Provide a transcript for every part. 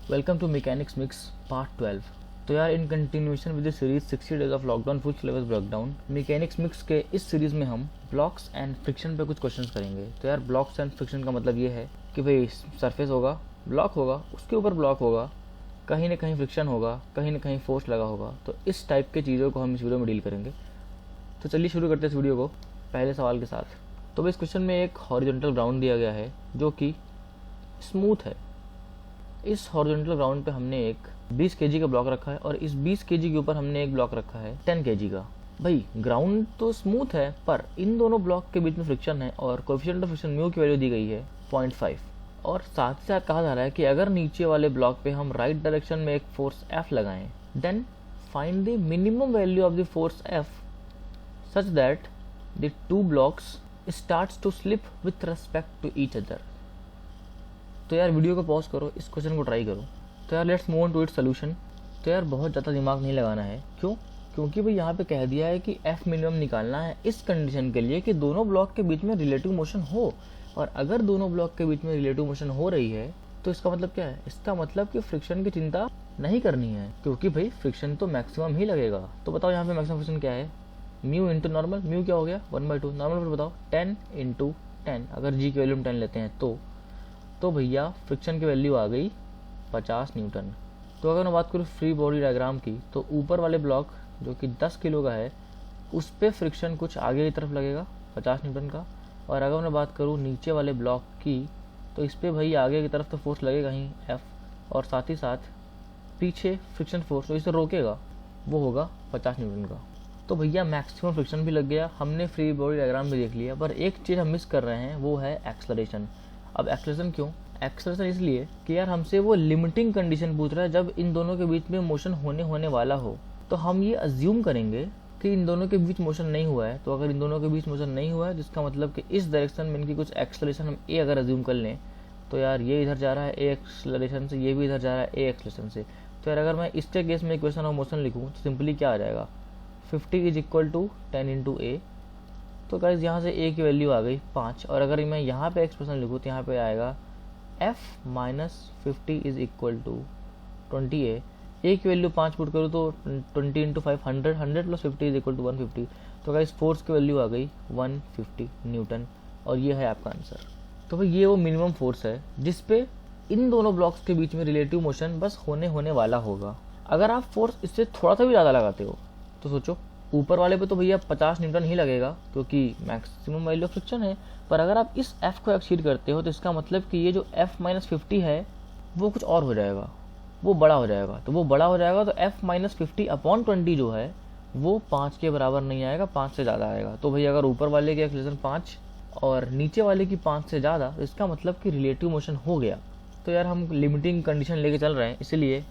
Welcome to mechanics mix part 12। तो यार in continuation with the series 60 days of lockdown full syllabus breakdown, mechanics mix के इस series में हम blocks and friction पे कुछ क्वेश्चंस करेंगे। तो यार ब्लॉक्स एंड फ्रिक्शन का मतलब ये है कि भाई सरफेस होगा, ब्लॉक होगा, उसके ऊपर ब्लॉक होगा, कहीं ना कहीं फ्रिक्शन होगा, कहीं ना कहीं फोर्स लगा होगा। तो इस टाइप के चीज़ों को हम इस वीडियो में डील करेंगे। तो चलिए शुरू करते हैं इस वीडियो को पहले सवाल के साथ। तो इस क्वेश्चन में एक हॉरिजॉन्टल ग्राउंड दिया गया है जो कि स्मूथ है। इस हॉरिजॉन्टल ग्राउंड पे हमने एक 20 केजी का ब्लॉक रखा है और इस 20 केजी के ऊपर हमने एक ब्लॉक रखा है 10 केजी का। भाई ग्राउंड तो स्मूथ है पर इन दोनों ब्लॉक के बीच में फ्रिक्शन है और कोएफिशिएंट ऑफ फ्रिक्शन म्यू की वैल्यू दी गई है 0.5। और साथ ही साथ कहा जा रहा है कि अगर नीचे वाले ब्लॉक पे हम राइट डायरेक्शन में एक फोर्स F लगाएं, then find the minimum value of the force F such that the two blocks starts to slip with respect to each other. तो यार वीडियो को पॉज करो, इस क्वेश्चन को ट्राई करो। तो यार let's move on to its solution. तो यार बहुत ज़्यादा दिमाग नहीं लगाना है। क्यों? क्योंकि भाई यहाँ पे कह दिया है कि F मिनिमम निकालना है इस कंडीशन के लिए कि दोनों ब्लॉक के बीच में रिलेटिव मोशन हो। और अगर दोनों ब्लॉक के बीच में रिलेटिव मोशन हो रही है तो इसका मतलब क्या है? इसका मतलब कि फ्रिक्शन की चिंता नहीं करनी है, क्योंकि भाई फ्रिक्शन तो मैक्सिमम ही लगेगा। तो बताओ यहाँ पे मैक्सिमम फ्रिक्शन क्या है? Mu into normal. म्यू क्या हो गया? 1/2। नॉर्मल फिर बताओ 10 इंटू 10। अगर जी की वैल्यू हम 10 लेते हैं तो भैया फ्रिक्शन की वैल्यू आ गई 50 न्यूटन। तो अगर मैं बात करूँ फ्री बॉडी डायग्राम की, तो ऊपर वाले ब्लॉक जो कि 10 किलो का है उस पर फ्रिक्शन कुछ आगे की तरफ लगेगा 50 न्यूटन का। और अगर मैं बात करूँ नीचे वाले ब्लॉक की, तो इस पर भाई आगे की तरफ तो फोर्स लगेगा ही F, और साथ ही साथ पीछे फ्रिक्शन फोर्स जो इसे रोकेगा वो होगा 50 न्यूटन का। तो भैया मैक्सिमम फ्रिक्शन भी लग गया, हमने फ्री बॉडी डायग्राम भी देख लिया, पर एक चीज़ हम मिस कर रहे हैं, वो है एक्सेलरेशन। अब एक्सेलरेशन क्यों? एक्सेलरेशन इसलिए कि यार हमसे वो लिमिटिंग कंडीशन पूछ रहा है जब इन दोनों के बीच में मोशन होने वाला हो। तो हम ये अज्यूम करेंगे कि इन दोनों के बीच मोशन नहीं हुआ है। तो अगर इन दोनों के बीच मोशन नहीं हुआ है जिसका मतलब कि इस डायरेक्शन में इनकी कुछ एक्सेलरेशन हम ए अगर अज्यूम कर लें, तो यार ये इधर जा रहा है ए एक्सेलरेशन से, ये भी इधर जा रहा है ए एक्सेलरेशन से। तो यार अगर मैं इसके केस में इक्वेशन ऑफ मोशन लिखूँ तो सिंपली क्या आ जाएगा? 50 इज इक्वल टू 10 इंटू ए। तो गाइज यहाँ से ए की वैल्यू आ गई 5। और अगर मैं यहाँ पे एक्सप्रेशन लिखूँ तो यहाँ पे आएगा F minus 50 is equal to 20A। A की वैल्यू 5 पुट करूँ तो 20 into 5 100, 100 plus 50 is equal to 150। तो गाइज फोर्स की वैल्यू आ गई 150 न्यूटन, और ये है आपका आंसर। तो भाई ये वो मिनिमम फोर्स है जिसपे इन दोनों ब्लॉक्स के बीच में रिलेटिव मोशन बस होने वाला होगा। अगर आप फोर्स इससे थोड़ा सा भी ज़्यादा लगाते हो तो सोचो, ऊपर वाले पे तो भैया 50 न्यूटन ही लगेगा क्योंकि मैक्सिमम वैल्यू ऑफ फ्रिक्शन है। पर अगर आप इस F को एक्सीड करते हो तो इसका मतलब कि ये जो F माइनस 50 है वो कुछ और हो जाएगा, वो बड़ा हो जाएगा। तो वो बड़ा हो जाएगा तो F माइनस 50 अपॉन 20 जो है वो 5 के बराबर नहीं आएगा, 5 से ज़्यादा आएगा। तो भैया अगर ऊपर वाले की एक्सीलरेशन 5 और नीचे वाले की 5 से ज़्यादा, तो इसका मतलब कि रिलेटिव मोशन हो गया। तो यार हम लिमिटिंग कंडीशन लेके चल रहे हैं, इसलिए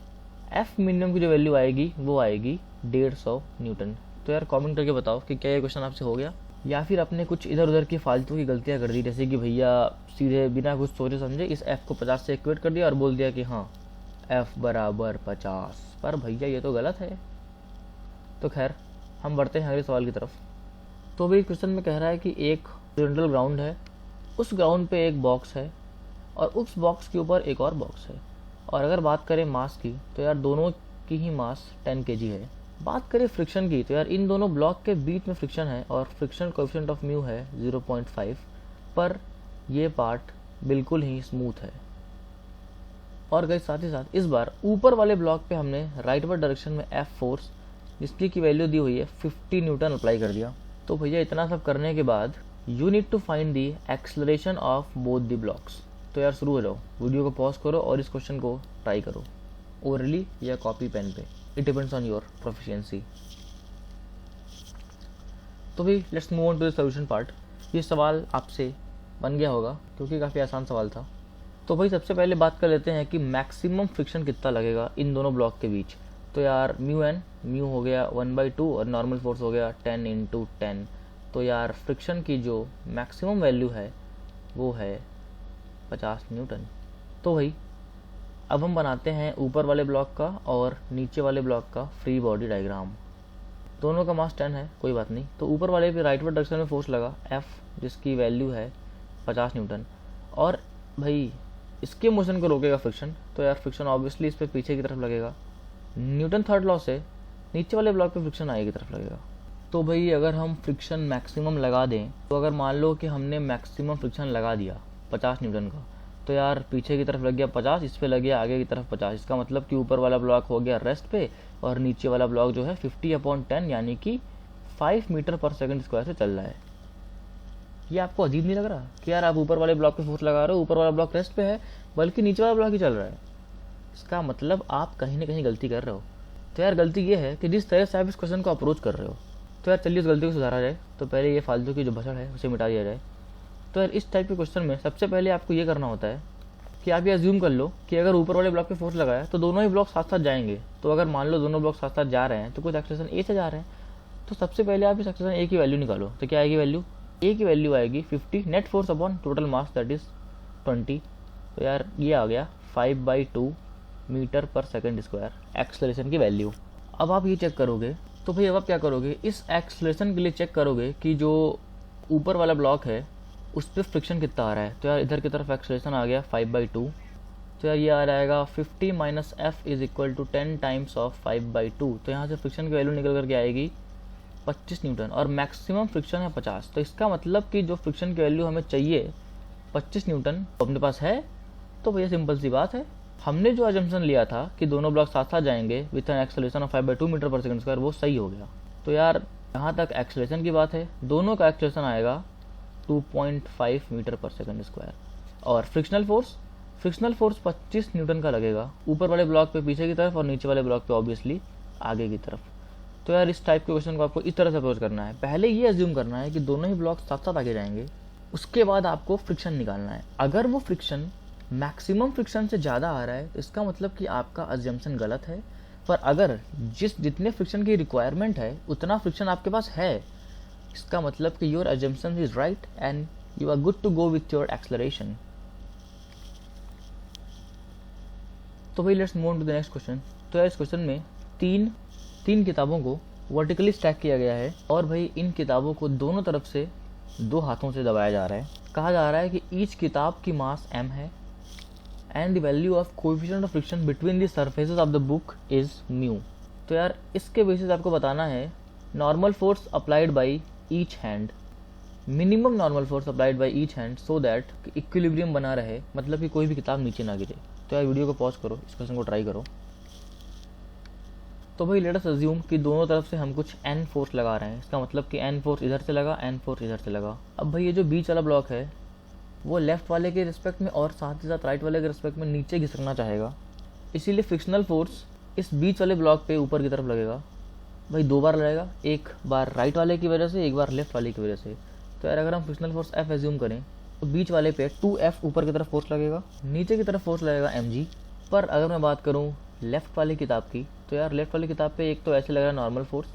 F मिनिमम की जो वैल्यू आएगी वो आएगी 150 न्यूटन। तो यार कमेंट करके बताओ कि क्या ये क्वेश्चन आपसे हो गया, या फिर आपने कुछ इधर उधर की फालतू की गलतियां कर दी, जैसे कि भैया सीधे बिना कुछ सोचे समझे इस F को 50 से इक्वेट कर दिया और बोल दिया कि हाँ F बराबर 50। पर भैया ये तो गलत है। तो खैर हम बढ़ते हैं अगले सवाल की तरफ। तो भाई क्वेश्चन में कह रहा है कि एक हॉरिजॉन्टल ग्राउंड है, उस ग्राउंड पे एक बॉक्स है और उस बॉक्स के ऊपर एक और बॉक्स है। और अगर बात करें मास की, तो यार दोनों की ही मास 10 केजी है। बात करें फ्रिक्शन की, तो यार इन दोनों ब्लॉक के बीच में फ्रिक्शन है और फ्रिक्शन कोएफिशिएंट ऑफ म्यू है 0.5, पर ये पार्ट बिल्कुल ही स्मूथ है। और गाइस साथ ही साथ इस बार ऊपर वाले ब्लॉक पे हमने राइटवर्ड डायरेक्शन में F फोर्स जिसकी की वैल्यू दी हुई है 50 न्यूटन अप्लाई कर दिया। तो भैया इतना सब करने के बाद you need to find the acceleration of both the blocks. तो यार शुरू हो जाओ, वीडियो को पॉज करो और इस क्वेश्चन को ट्राई करो ओरली या कॉपी पेन पे। It depends on your proficiency. तो भाई let's move on to the solution part. ये सवाल आपसे बन गया होगा क्योंकि काफ़ी आसान सवाल था। तो भाई सबसे पहले बात कर लेते हैं कि मैक्सिमम फ्रिक्शन कितना लगेगा इन दोनों ब्लॉक के बीच। तो यार म्यू हो गया 1/2 और नॉर्मल फोर्स हो गया 10 इंटू 10। तो यार फ्रिक्शन की जो मैक्सिमम वैल्यू है वो है 50 न्यूटन। तो भाई अब हम बनाते हैं ऊपर वाले ब्लॉक का और नीचे वाले ब्लॉक का फ्री बॉडी डायग्राम। दोनों का मास 10 है, कोई बात नहीं। तो ऊपर वाले पे राइटवर्ड डायरेक्शन में फोर्स लगा F जिसकी वैल्यू है 50 न्यूटन, और भाई इसके मोशन को रोकेगा फ्रिक्शन। तो यार फ्रिक्शन ऑब्वियसली इस पे पीछे की तरफ लगेगा। न्यूटन थर्ड लॉ से नीचे वाले ब्लॉक पे फ्रिक्शन आगे की तरफ लगेगा। तो भाई अगर हम फ्रिक्शन मैक्सिमम लगा दें, तो अगर मान लो कि हमने मैक्सिमम फ्रिक्शन लगा दिया 50 न्यूटन का, तो यार पीछे की तरफ लग गया 50, इस पे लग गया आगे की तरफ 50। इसका मतलब कि ऊपर वाला ब्लॉक हो गया रेस्ट पे और नीचे वाला ब्लॉक जो है 50/10 यानी कि 5 मीटर पर सेकंड स्क्वायर से चल रहा है। ये आपको अजीब नहीं लग रहा कि यार आप ऊपर वाले ब्लॉक पे फोर्स लगा रहे हो, ऊपर वाला ब्लॉक रेस्ट पे है, बल्कि नीचे वाला ब्लॉक ही चल रहा है। इसका मतलब आप कहीं ना कहीं गलती कर रहे हो। तो यार गलती ये है कि जिस तरह से आप इस क्वेश्चन को अप्रोच कर रहे हो, तो यार चलिए उस गलती को सुधारा जाए। तो पहले ये फालतू की जो भसड़ है उसे मिटा दिया जाए। तो यार इस टाइप के क्वेश्चन में सबसे पहले आपको ये करना होता है कि आप ये अज्यूम कर लो कि अगर ऊपर वाले ब्लॉक पे फोर्स लगाया तो दोनों ही ब्लॉक साथ साथ जाएंगे। तो अगर मान लो दोनों ब्लॉक साथ साथ जा रहे हैं तो कुछ एक्सेलरेशन ए से जा रहे हैं, तो सबसे पहले आप इस एक्सेलरेशन ए की वैल्यू निकालो। तो क्या आएगी वैल्यू? ए की वैल्यू आएगी 50 net force upon total mass that is 20। तो यार ये आ गया 5/2 मीटर पर सेकंड स्क्वायर एक्सेलरेशन की वैल्यू। अब आप ये चेक करोगे, तो भाई अब आप क्या करोगे, इस एक्सेलरेशन के लिए चेक करोगे कि जो ऊपर वाला ब्लॉक है उस पर फ्रिक्शन कितना आ रहा है। तो यार इधर की तरफ एक्सेलरेशन आ गया 5/2, तो यार ये आ जाएगा 50 minus F is equal to 10 times of 5/2। तो यहाँ से फ्रिक्शन की वैल्यू निकल करके आएगी 25 न्यूटन और मैक्सिमम फ्रिक्शन है 50। तो इसका मतलब कि जो फ्रिक्शन की वैल्यू हमें चाहिए 25 न्यूटन अपने पास है। तो भैया सिंपल सी बात है, हमने जो अजम्पशन लिया था कि दोनों ब्लॉक साथ साथ जाएंगे with an acceleration of 5/2 metre पर सेकंड स्क्वायर, वो सही हो गया। तो यार यहाँ तक एक्सेलरेशन की बात है, दोनों का एक्सेलरेशन आएगा 2.5 मीटर पर सेकंड स्क्वायर। और फ्रिक्शनल फोर्स 25 न्यूटन का लगेगा ऊपर वाले ब्लॉक पे पीछे की तरफ और नीचे वाले ब्लॉक पे ऑब्वियसली आगे की तरफ। तो यार इस टाइप के क्वेश्चन को आपको इस तरह से अप्रोच करना है। पहले ये अज्यूम करना है कि दोनों ही ब्लॉक साथ साथ आगे जाएंगे, उसके बाद आपको फ्रिक्शन निकालना है। अगर वो फ्रिक्शन मैक्सिमम फ्रिक्शन से ज़्यादा आ रहा है तो इसका मतलब कि आपका अजम्पशन गलत है। पर अगर जितने फ्रिक्शन की रिक्वायरमेंट है उतना फ्रिक्शन आपके पास है, इसका मतलब कि your assumption is right and you are good to go with your acceleration. तो भाई let's move on to the next question. तो यार इस क्वेश्चन में तीन किताबों को वर्टिकली स्टैक किया गया है और भाई इन किताबों को दोनों तरफ से 2 हाथों से दबाया जा रहा है। कहा जा रहा है कि ईच किताब की मास m है and the value of coefficient of friction between the surfaces of the book is mu. तो यार इसके बेसिस आपको बताना है normal force applied by each hand, minimum normal force applied by each hand so that equilibrium बना रहे, मतलब कि कोई भी किताब नीचे ना गिरे। तो यार वीडियो को पॉज करो, इस क्वेश्चन को ट्राई करो। तो भाई लेट अस अज्यूम कि दोनों तरफ से हम कुछ n फोर्स लगा रहे हैं। इसका मतलब कि n फोर्स इधर से लगा, n फोर्स इधर से लगा। अब भाई ये जो बीच वाला ब्लॉक है वो लेफ्ट वाले के रिस्पेक्ट में और साथ ही साथ राइट वाले के रिस्पेक्ट में नीचे घिसकना चाहेगा, इसीलिए फ्रिक्शनल फोर्स इस बीच वाले ब्लॉक पे ऊपर की तरफ लगेगा। भाई 2 बार लगेगा, एक बार राइट वाले की वजह से, एक बार लेफ्ट वाले की वजह से। तो यार अगर हम फ्रिक्शनल फोर्स F एज्यूम करें तो बीच वाले पे 2F ऊपर की तरफ फोर्स लगेगा, नीचे की तरफ फोर्स लगेगा mg। पर अगर मैं बात करूँ लेफ्ट वाली किताब की, तो यार लेफ्ट वाली किताब पे एक तो ऐसे लग रहा है नॉर्मल फोर्स,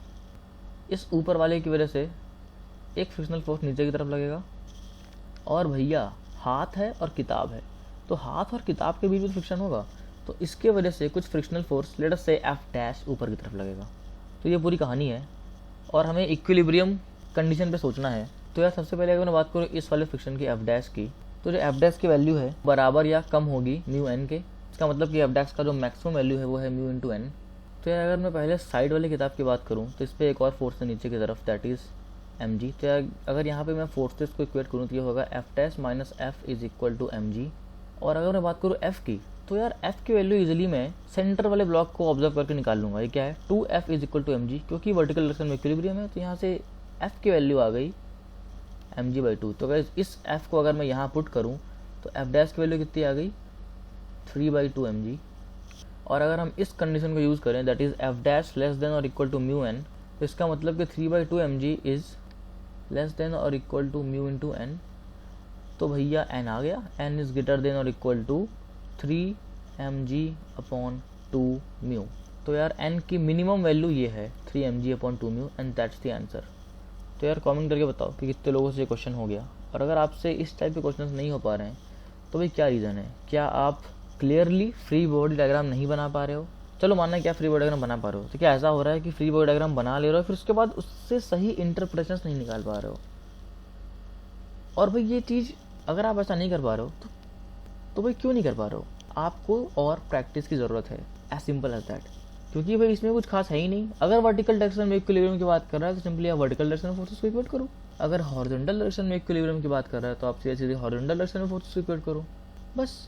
इस ऊपर वाले की वजह से एक फ्रिक्शनल फोर्स नीचे की तरफ लगेगा। और भैया हाथ है और किताब है, तो हाथ और किताब के बीच में फ्रिक्शन होगा, तो इसके वजह से कुछ फ्रिक्शनल फोर्स लेट अस से F' ऊपर की तरफ लगेगा। तो ये पूरी कहानी है और हमें इक्विलिब्रियम कंडीशन पे सोचना है। तो यार सबसे पहले अगर मैं बात करूँ इस वाले फ्रिक्शन की F' की, तो जो F' की वैल्यू है बराबर या कम होगी म्यू n के। इसका मतलब कि F' का जो मैक्सिमम वैल्यू है वो है म्यू इंटू n। तो यार अगर मैं पहले साइड वाली किताब की बात करूँ तो इस पर एक और फोर्स है नीचे की तरफ, दैट इज़ mg। तो यार अगर यहाँ पे मैं फोर्सेस को इक्वेट करूँ तो ये होगा F' minus F is equal to mg। और अगर मैं बात करूँ F की, तो यार F की वैल्यू इजीली मैं सेंटर वाले ब्लॉक को ऑब्जर्व करके निकाल लूँगा। ये क्या है 2F is equal to mg, क्योंकि वर्टिकल डायरेक्शन में इक्विलिब्रियम है। तो यहाँ से F की वैल्यू आ गई mg/2। तो गाइस इस F को अगर मैं यहाँ पुट करूँ तो F' की वैल्यू कितनी आ गई 3/2 mg। और अगर हम इस कंडीशन को यूज़ करें that is F' less than और इक्वल टू म्यू n, तो इसका मतलब कि 3/2 mg इज़ लेस देन और equal to mu into n। तो भैया n आ गया, n इज़ ग्रेटर देन और इक्वल टू 3 mg/2 म्यू। तो यार n की मिनिमम वैल्यू ये है 3 mg/2 mu and that's the answer. तो यार कमेंट करके बताओ कि कितने लोगों से ये क्वेश्चन हो गया। और अगर आपसे इस टाइप के क्वेश्चन नहीं हो पा रहे हैं तो भाई क्या रीज़न है? क्या आप क्लियरली फ्री बॉडी डायग्राम नहीं बना पा रहे हो? चलो मानना क्या फ्री बॉडी डायग्राम बना पा रहे हो, तो क्या ऐसा हो रहा है कि फ्री बॉडी डायग्राम बना ले रहे हो फिर उसके बाद उससे सही इंटरप्रिटेशंस नहीं निकाल पा रहे हो? और भाई ये चीज़ अगर आप ऐसा नहीं कर पा रहे हो तो भाई क्यों नहीं कर पा रहे हो? आपको और प्रैक्टिस की ज़रूरत है, एज सिंपल एज दैट। क्योंकि भाई इसमें कुछ खास है ही नहीं। अगर वर्टिकल डायरेक्शन में इक्विलिब्रियम की बात कर रहा है तो सिंपली आप वर्टिकल डायरेक्शन में फोर्सेस को इक्वेट करो। अगर हॉरिजॉन्टल डायरेक्शन में इक्विलिब्रियम की बात कर रहा है तो आप सीधे सीधे हॉरिजॉन्टल डायरेक्शन में फोर्सेस को इक्वेट करो, बस।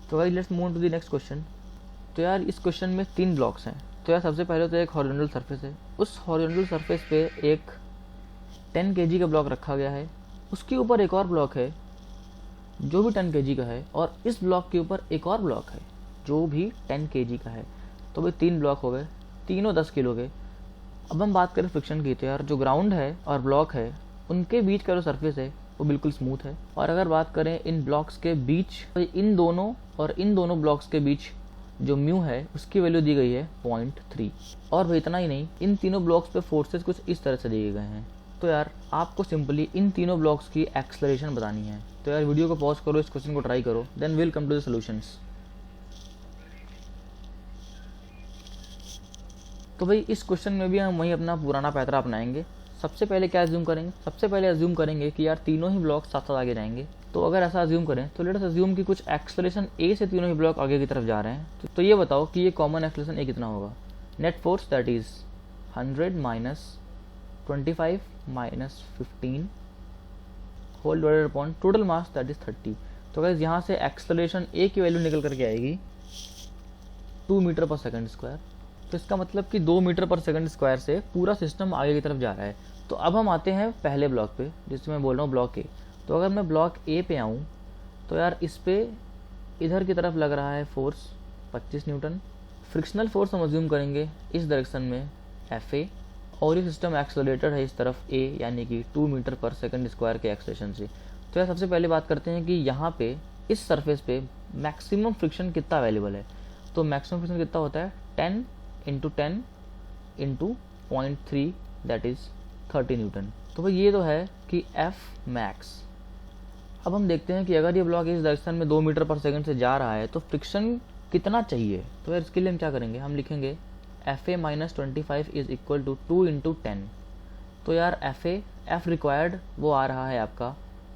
तो guys let's move to the next question. तो यार इस क्वेश्चन में 3 ब्लॉक्स हैं। तो यार सबसे पहले तो एक हॉरिजॉन्टल सरफेस है, उस हॉरिजॉन्टल सरफेस पे एक 10 kg का ब्लॉक रखा गया है, उसके ऊपर एक और ब्लॉक है जो भी 10 kg का है, और इस ब्लॉक के ऊपर एक और ब्लॉक है जो भी 10 kg का है। तो भाई 3 ब्लॉक हो गए, तीनों 10 किलो के। अब हम बात करें फ्रिक्शन की, तो यार जो ग्राउंड है और ब्लॉक है उनके बीच का जो सरफेस है वो बिल्कुल स्मूथ है। और अगर बात करें इन ब्लॉक्स के बीच, तो इन दोनों ब्लॉक्स के बीच जो म्यू है उसकी वैल्यू दी गई है 0.3। और भाई इतना ही नहीं, इन तीनों ब्लॉक्स पे फोर्सेस कुछ इस तरह से दिए गए हैं। तो यार आपको सिंपली इन तीनों ब्लॉक्स की एक्सेलरेशन बतानी है। तो यार वीडियो को पॉज करो, इस क्वेश्चन को ट्राई करो, then will come to the solutions. तो भाई इस क्वेश्चन में भी हम वही अपना पुराना पैतरा अपनाएंगे। सबसे पहले क्या अज्यूम करेंगे, सबसे पहले अज्यूम करेंगे कि यार तीनों ही ब्लॉक साथ साथ आगे जाएंगे। तो अगर ऐसा अज्यूम करें तो लेट्स अज्यूम कि कुछ एक्सेलरेशन ए से तीनों ही ब्लॉक आगे की तरफ जा रहे हैं। तो ये बताओ कि ये कॉमन एक्सेलरेशन ए कितना होगा। Net force that is 100 minus 25 minus 15 whole divided upon total mass that is 30। तो गाइस यहाँ से एक्सेलरेशन ए की वैल्यू निकल करके आएगी 2 मीटर पर सेकंड स्क्वायर। तो इसका मतलब कि 2 मीटर पर सेकंड स्क्वायर से पूरा सिस्टम आगे की तरफ जा रहा है। तो अब हम आते हैं पहले ब्लॉक पे, जिसमें मैं बोल रहा हूँ ब्लॉक ए। तो अगर मैं ब्लॉक ए पे आऊँ तो यार इस पे इधर की तरफ लग रहा है फोर्स 25 न्यूटन। फ्रिक्शनल फोर्स हम अज्यूम करेंगे इस डायरेक्शन में Fa, और ये सिस्टम एक्सेलरेटेड है इस तरफ ए, यानी कि 2 मीटर पर सेकंड स्क्वायर के एक्सेलरेशन से। तो यार सबसे पहले बात करते हैं कि यहाँ पे इस सरफेस पे मैक्सिमम फ्रिक्शन कितना अवेलेबल है। तो मैक्सिमम फ्रिक्शन कितना होता है 10 × 10 × 0.3 दैट इज 30 न्यूटन। तो भाई ये तो है कि F मैक्स। अब हम देखते हैं कि अगर ये ब्लॉक इस डायरेक्शन में 2 मीटर पर सेकंड से जा रहा है तो फ्रिक्शन कितना चाहिए। तो यार इसके लिए हम क्या करेंगे, हम लिखेंगे Fa minus 25 is equal to 2 × 10। तो यार F रिक्वायर्ड वो आ रहा है आपका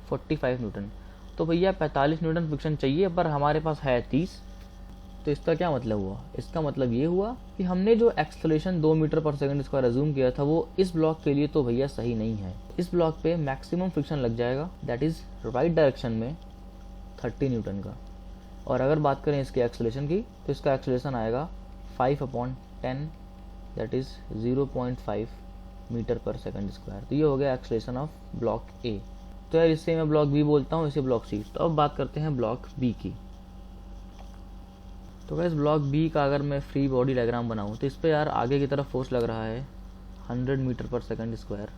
45 न्यूटन। तो भैया 45 न्यूटन फ्रिक्शन चाहिए, पर हमारे पास है 30। तो इसका क्या मतलब हुआ, इसका मतलब ये हुआ कि हमने जो एक्सेलरेशन 2 मीटर पर सेकंड स्क्वायर अज्यूम किया था वो इस ब्लॉक के लिए तो भैया सही नहीं है। इस ब्लॉक पे मैक्सिमम फ्रिक्शन लग जाएगा दैट इज राइट डायरेक्शन में 30 न्यूटन का। और अगर बात करें इसके एक्सेलरेशन की तो इसका एक्सेलरेशन आएगा 5/10 दैट इज 0.5 मीटर पर सेकंड स्क्वायर। तो ये हो गया एक्सेलरेशन ऑफ ब्लॉक ए। तो यार इससे मैं ब्लॉक बी बोलता हूँ, इसे ब्लॉक सी। तो अब बात करते हैं ब्लॉक बी की। तो गाइस ब्लॉक बी का अगर मैं फ्री बॉडी डायग्राम बनाऊं तो इस पर यार आगे की तरफ फोर्स लग रहा है 100 मीटर पर सेकंड स्क्वायर।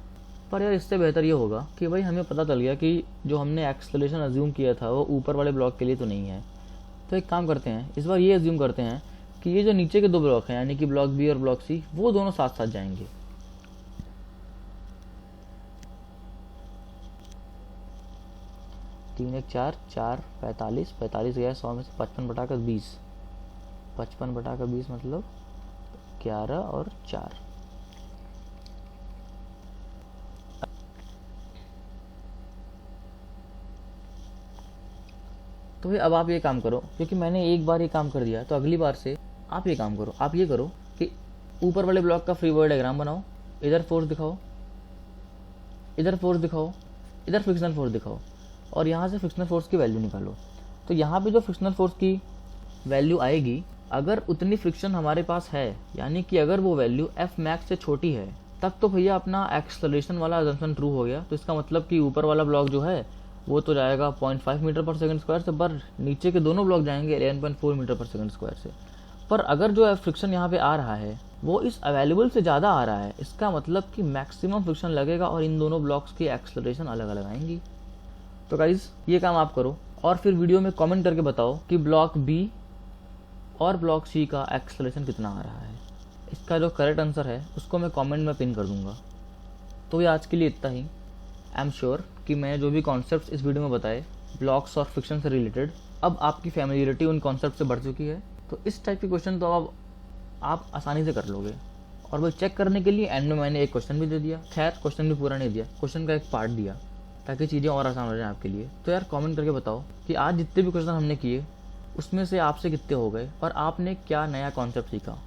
पर यार इससे बेहतर ये होगा कि भाई हमें पता चल गया कि जो हमने एक्सेलरेशन अज्यूम किया था वो ऊपर वाले ब्लॉक के लिए तो नहीं है। तो एक काम करते हैं, इस बार ये अज्यूम करते हैं कि ये जो नीचे के 2 ब्लॉक हैं यानी कि ब्लॉक बी और ब्लॉक सी, वो दोनों साथ साथ जाएंगे। 3 × 4 = 4, 45, 45 गया 100 में से 55/20, 55/20 मतलब 11 और 4। तो भाई अब आप ये काम करो, क्योंकि मैंने एक बार ये काम कर दिया तो अगली बार से आप ये काम करो। आप ये करो कि ऊपर वाले ब्लॉक का फ्री बॉडी डायग्राम बनाओ, इधर फोर्स दिखाओ, इधर फोर्स दिखाओ, इधर फ्रिक्शनल फोर्स दिखाओ, और यहाँ से फ्रिक्शनल फोर्स की वैल्यू निकालो। तो यहाँ पे जो फ्रिक्शनल फोर्स की वैल्यू आएगी, अगर उतनी फ्रिक्शन हमारे पास है, यानी कि अगर वो वैल्यू F मैक्स से छोटी है, तब तो भैया अपना एक्सेलरेशन वाला अजम्पशन ट्रू हो गया। तो इसका मतलब कि ऊपर वाला ब्लॉक जो है वो तो जाएगा 0.5 मीटर पर सेकंड स्क्वायर से, पर नीचे के दोनों ब्लॉक जाएंगे 11.4 मीटर पर सेकंड स्क्वायर से। पर अगर जो फ्रिक्शन यहाँ पे आ रहा है वो इस अवेलेबल से ज़्यादा आ रहा है, इसका मतलब कि मैक्सिमम फ्रिक्शन लगेगा और इन दोनों ब्लॉक्स की एक्सेलरेशन अलग अलग आएंगी। तो गाइज ये काम आप करो और फिर वीडियो में कमेंट करके बताओ कि ब्लॉक बी और ब्लॉक सी का एक्सेलरेशन कितना आ रहा है। इसका जो करेक्ट आंसर है उसको मैं कमेंट में पिन कर दूंगा। तो ये आज के लिए इतना ही। आई एम श्योर कि मैंने जो भी कॉन्सेप्ट्स इस वीडियो में बताए ब्लॉक्स और फ्रिक्शन से रिलेटेड, अब आपकी फैमिलियरिटी उन कॉन्सेप्ट से बढ़ चुकी है। तो इस टाइप के क्वेश्चन तो अब आप आसानी से कर लोगे। और वो चेक करने के लिए एंड में मैंने एक क्वेश्चन भी दे दिया। खैर क्वेश्चन भी पूरा नहीं दिया, क्वेश्चन का एक पार्ट दिया। ताकि चीज़ें और आसान हो जाएं आपके लिए। तो यार कमेंट करके बताओ कि आज जितने भी क्वेश्चन हमने किए उसमें से आपसे कितने हो गए और आपने क्या नया कॉन्सेप्ट सीखा।